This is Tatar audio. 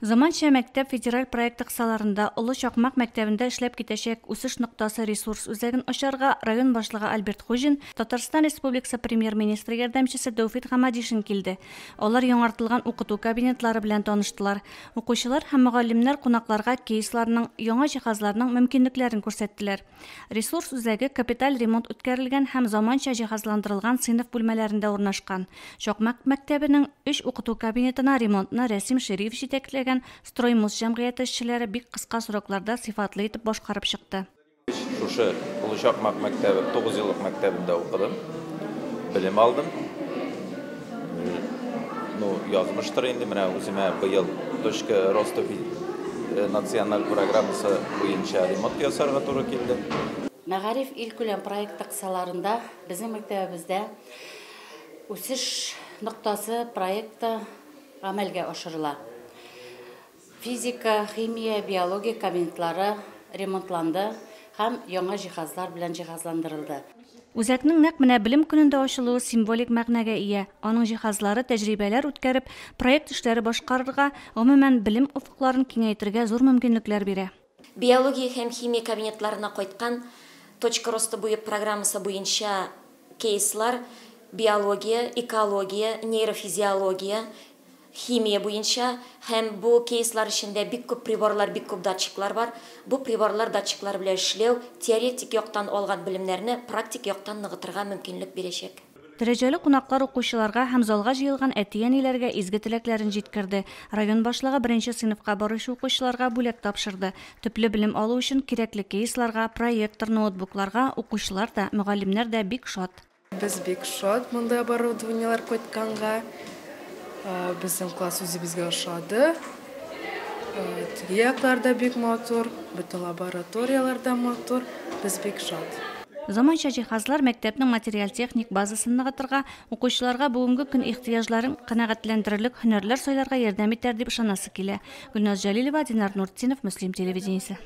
Заманча мәктәп федераль проект кысаларында Улы Чакмак мәктәбендә эшләп китәчәк үсеш ноктасы ресурс үзәген ачарга район башлыгы Альберт Хужин, Татарстан Республикасы премьер-министры ярдәмчесе Тәүфик Хамадишин килде. Алар яңартылган укыту кабинетлары белән таныштылар. Укучылар һәм мөгаллимнәр кунакларга кейсларның, яңа җиһазларның мөмкинлекләрен күрсәттеләр. Ресурс үзәге капиталь ремонт үткәрелгән һәм заманча җиһазландырылган сыйныф бүлмәләрендә урнашкан. Чакмак мәктәбенең 3 укыту кабинетына ремонтны Рәсим Шәриф җитәкләгән Строймус җәмгыяте эшчеләре бик кыска срокларда сыйфатлы итеп башкарып чыкты. Шушы Улы Чакмак мәктәбе 9 еллык мәктәбендә укыдым. Белем алдым. Язмыштыр инде менә үземә быел точка роста националь программасы буенча ремонт ясарга туры килде. Мәгариф илкүләм проекты кысаларында безнең мәктәбебездә үсеш ноктасы проекты гамәлгә ашырыла. Физика, химия, биология кабинетлары ремонтланды һәм яңа җиһазлар белән җиһазландырылды. Үзәкнең нәкъ менә белем көнендә ачылуы символик мәгънәгә ия. Аның җиһазлары тәҗрибәләр үткәреп, проект эшләре башкарырга, гомумән белем офыкларын киңәйтергә зур мөмкинлекләр бирә. Биология һәм химия кабинетларына кайткан точка роста программасы буенча кейслар биология, экология, нейрофизиология, химия буенча һәм бу кейслар эчендә бик күп приборлар, бик күп датчиклар бар. Бу приборлар, датчиклар белән эшләү теоретик яктан алган белемнәрне практик яктан ныгытырга мөмкинлек бирәчәк. Дәрәҗәле кунаклар укучыларга һәм залга җыелган әти-әниләргә изге теләкләрен җиткерде. Район башлыгы 1нче сыйныфка баручы укучыларга бүләк тапшырды. Төпле белем алу өчен кирәкле кейсларга, проектор, ноутбукларга укучылар да, мөгаллимнәр дә бик шат. Без бик шат монда оборудованиелар кайтканга. Безнең класс үзебезгә ошады. Яклар да бик матур, бөтен лабораториялар да матур. Без бик шат. Заманча җиһазлар мәктәпнең материаль техник базасын ныгытырга, укучыларга бүгенге көн ихтыяҗларын канәгатьләндерерлек һөнәрләр сайларга ярдәм итәр дип ышанасы килә. Гөлназ Җәлилова, Динар Нуртдинов, Мөслим телевидениесе.